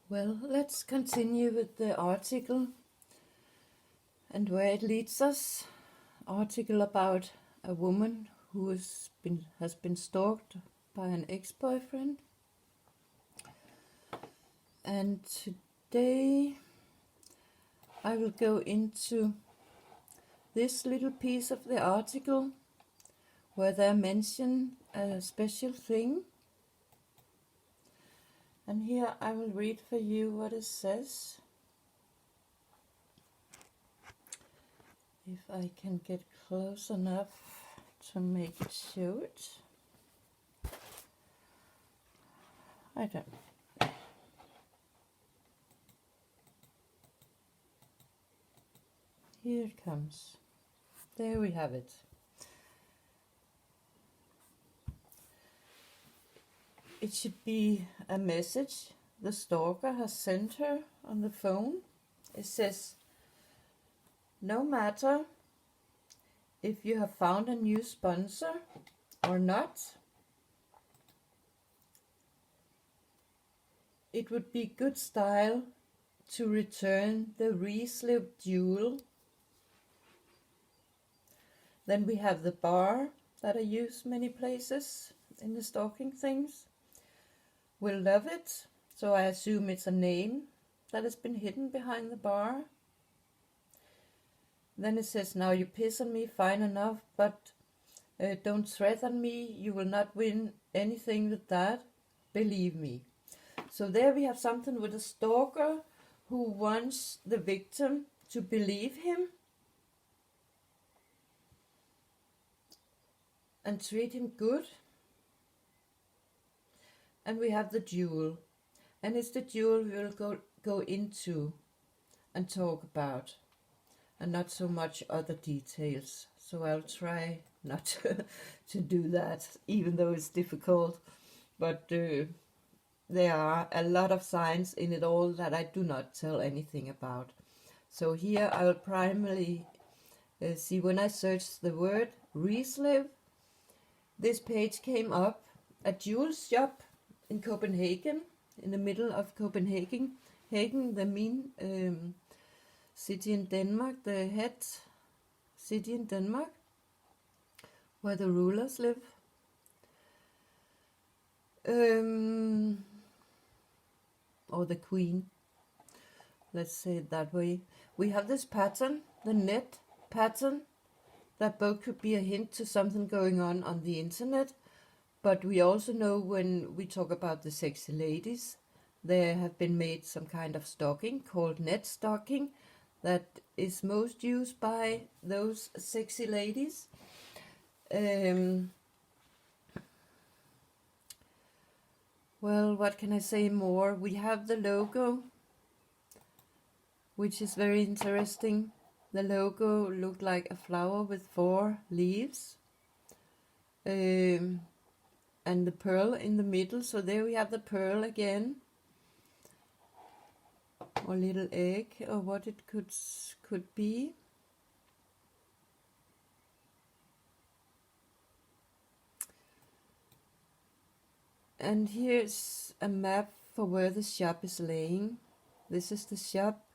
Well, let's continue with the article and where it leads us. Article about a woman who has been stalked by an ex-boyfriend. And today I will go into this little piece of the article where they mention a special thing. And here I will read for you what it says. If I can get close enough to make it show it. I don't know. Here it comes. There we have it. It should be a message the stalker has sent her on the phone. It says, no matter if you have found a new sponsor or not, it would be good style to return the re-slip jewel. Then we have the bar that I use many places in the stalking things. Will love it, so I assume it's a name that has been hidden behind the bar. Then it says, now you piss on me, fine enough, but don't threaten me, you will not win anything with that, believe me. So there we have something with a stalker who wants the victim to believe him and treat him good. And we have the jewel, and it's the jewel we will go into and talk about, and not so much other details. So I'll try not to do that, even though it's difficult. But there are a lot of signs in it all that I do not tell anything about. So here I will primarily see when I searched the word re-slip, this page came up, a jewel shop in Copenhagen, in the middle of Copenhagen, the main city in Denmark, the head city in Denmark, where the rulers live. Or the queen, let's say it that way. We have this pattern, the net pattern, that both could be a hint to something going on the internet. But we also know when we talk about the sexy ladies, there have been made some kind of stalking called net stalking that is most used by those sexy ladies. Well, what can I say more? We have the logo, which is very interesting. The logo looked like a flower with 4 leaves. And the pearl in the middle, so there we have the pearl again, or little egg, or what it could be. And here's a map for where the shop is laying. This is the shop,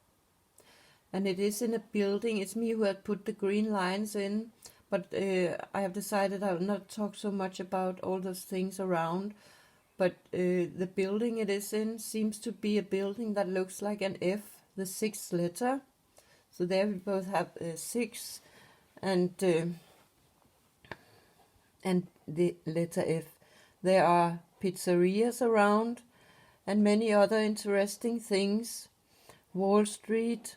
and it is in a building. It's me who had put the green lines in. But I have decided I will not talk so much about all those things around. But the building it is in seems to be a building that looks like an F, the 6th letter. So there we both have 6 and the letter F. There are pizzerias around and many other interesting things. Wall Street,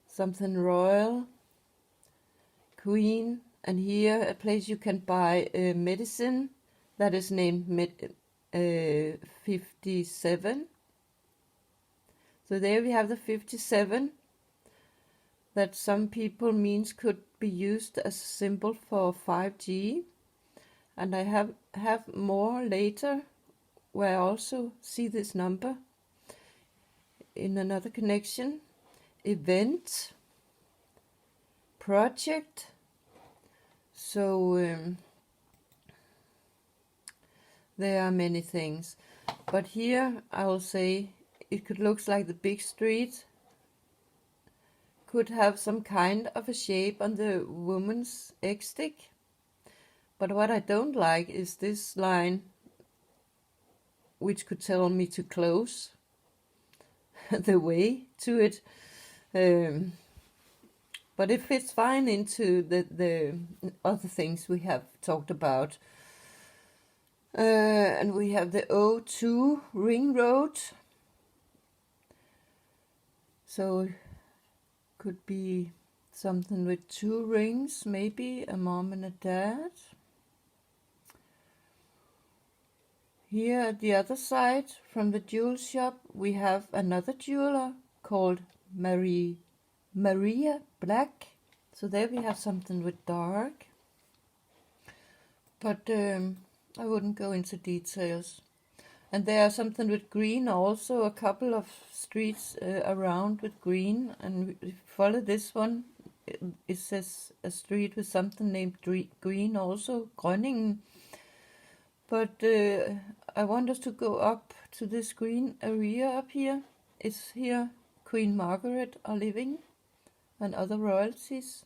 something royal. Queen, and here a place you can buy medicine that is named 57. So there we have the 57 that some people means could be used as a symbol for 5G. And I have more later where I also see this number in another connection. Event, project. So there are many things, but here I will say it could look like the big street could have some kind of a shape on the woman's egg stick. But what I don't like is this line, which could tell me to close the way to it. But it fits fine into the other things we have talked about. And we have the O2 ring road. So could be something with 2 rings, maybe a mom and a dad. Here at the other side, from the jewel shop, we have another jeweler called Maria Black. So there we have something with dark. But I wouldn't go into details. And there's something with green also, a couple of streets around with green. And if you follow this one, it says a street with something named green also, Grønningen. But I want us to go up to this green area up here. It's here Queen Margaret are living and other royalties.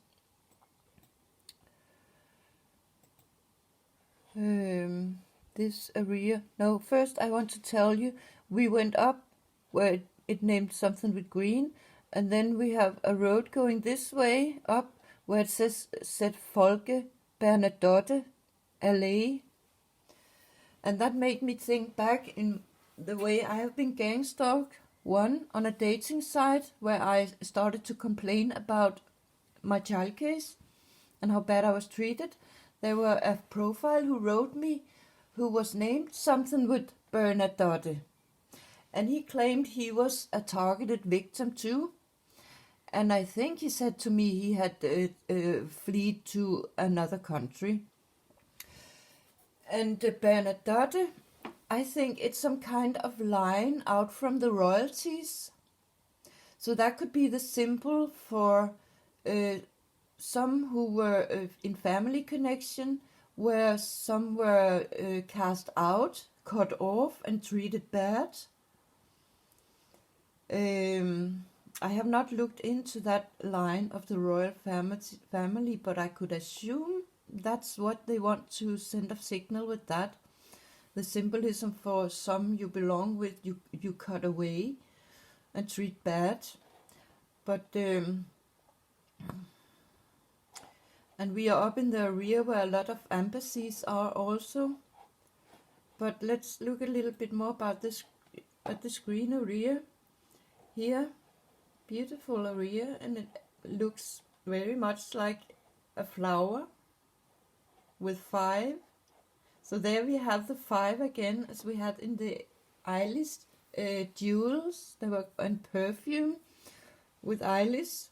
This area. No, first I want to tell you, we went up where it named something with green, and then we have a road going this way up where it says Set Folke Bernadotte Alley. And that made me think back in the way I have been gang stalked. One, on a dating site where I started to complain about my child case and how bad I was treated. There were a profile who wrote me who was named something with Bernadotte. And he claimed he was a targeted victim too. And I think he said to me he had fled to another country. And Bernadotte, I think it's some kind of line out from the royalties. So that could be the symbol for some who were in family connection, where some were cast out, cut off, and treated bad. I have not looked into that line of the royal family, but I could assume that's what they want to send a signal with that. The symbolism for some you belong with, you cut away and treat bad. But and we are up in the area where a lot of embassies are also. But let's look a little bit more about this at this green area here. Beautiful area, and it looks very much like a flower with 5. So there we have the 5 again, as we had in the eyelist jewels. They were in perfume with eyelist,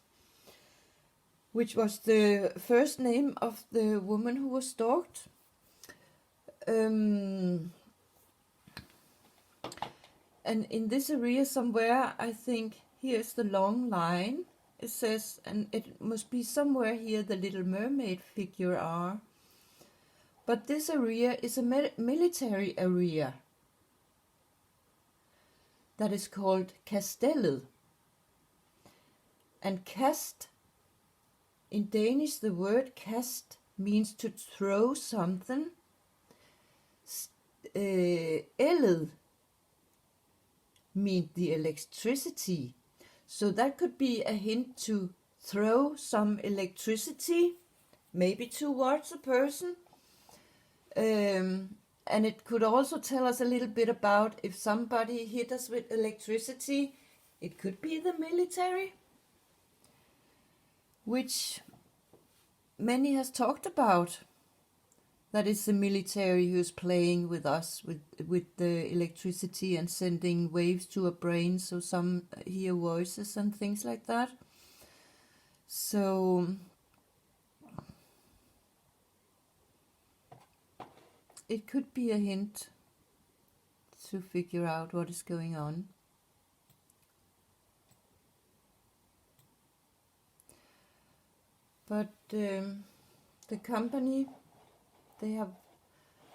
which was the first name of the woman who was stalked. And in this area somewhere, I think here's the long line. It says, and it must be somewhere here the Little Mermaid figure are. But this area is a military area that is called Kastellet. And kast, in Danish, the word kast means to throw something. Ellet means the electricity. So that could be a hint to throw some electricity, maybe towards a person. And it could also tell us a little bit about if somebody hit us with electricity. It could be the military, which many has talked about. That is the military who's playing with us with the electricity and sending waves to a brain so some hear voices and things like that. So it could be a hint to figure out what is going on. But the company, they have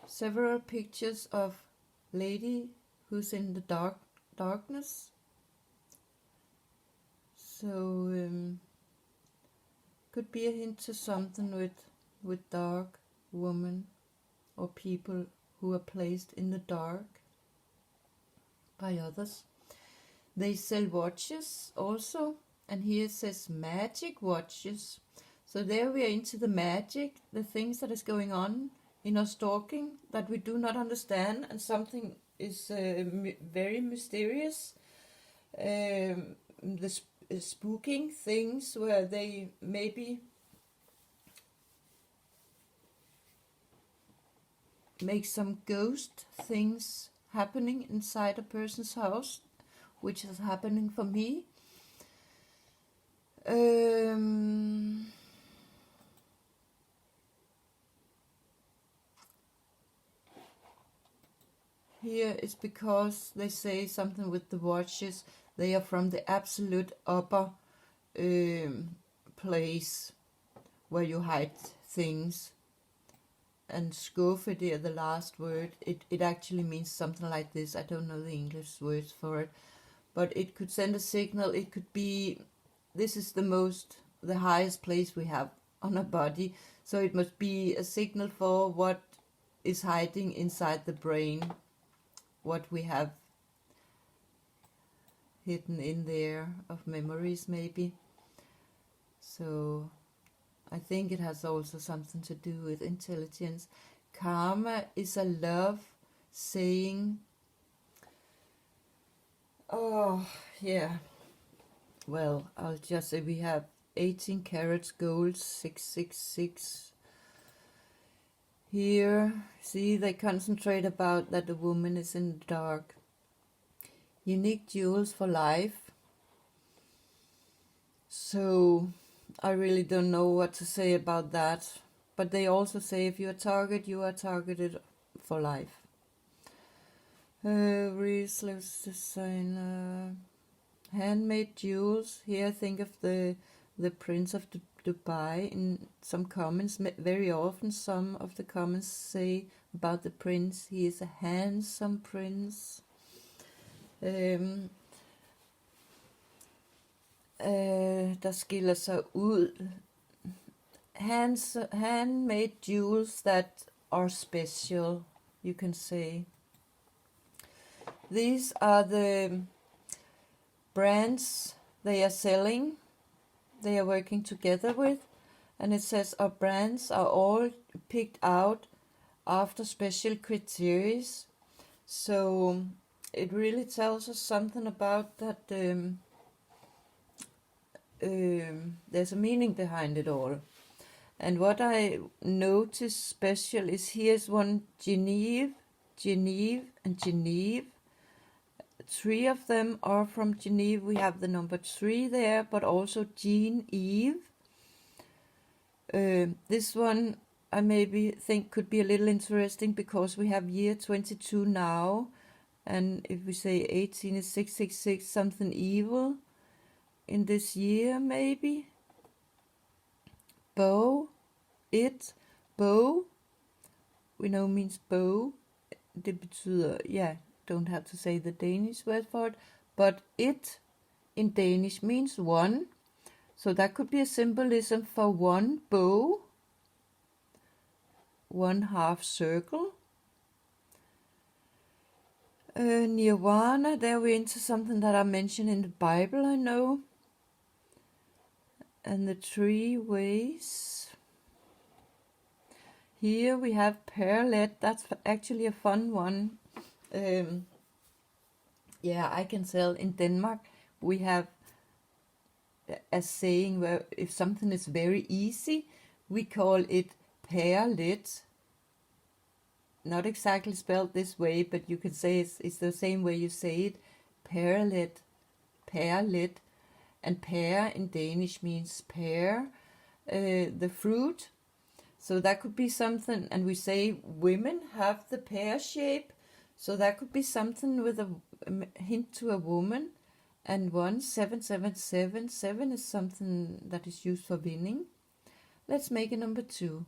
several pictures of lady who's in the darkness So could be a hint to something with dark woman or people who are placed in the dark by others. They sell watches also, and here it says magic watches. So there we are into the magic, the things that is going on in our stalking that we do not understand, and something is very mysterious. The spooking things where they maybe make some ghost things happening inside a person's house, which is happening for me. Here it's because they say something with the watches. They are from the absolute upper place where you hide things. And skåfede, the last word, it actually means something like this. I don't know the English words for it, but it could send a signal. It could be, this is the highest place we have on our body, so it must be a signal for what is hiding inside the brain, what we have hidden in there of memories maybe. So I think it has also something to do with intelligence. Karma is a love saying, oh yeah, well, I'll just say we have 18 carats gold, 666. Here, see, they concentrate about that the woman is in the dark. Unique jewels for life. So I really don't know what to say about that. But they also say if you're a target, you are targeted for life. Restless design, handmade jewels. Here I think of the Prince of Dubai. In some comments, very often some of the comments say about the prince, he is a handsome prince. Der skiller sig ud. Handmade jewels that are special, you can say. These are the brands they are selling, they are working together with, and it says our brands are all picked out after special criteria. So it really tells us something about that there's a meaning behind it all. And what I notice special is here's one Geneve, and Geneve. 3 of them are from Geneve. We have the number 3 there, but also Jean Eve. This one I maybe think could be a little interesting because we have year 22 now, and if we say 18 is 666, something evil in this year maybe. Bow, bow, we know means bow. Det betyder, yeah, don't have to say the Danish word for it, but it in Danish means one. So that could be a symbolism for one bow, one half circle. Nirvana, there we're into something that I mentioned in the Bible, I know. And the 3 ways. Here we have parallel. That's actually a fun one. Yeah, I can tell in Denmark we have a saying where if something is very easy, we call it parallel. Not exactly spelled this way, but you can say it's the same way you say it. Parallel. And pear in Danish means pear, the fruit. So that could be something, and we say women have the pear shape. So that could be something with a hint to a woman. And 1777, 7 is something that is used for winning. Let's make a number 2.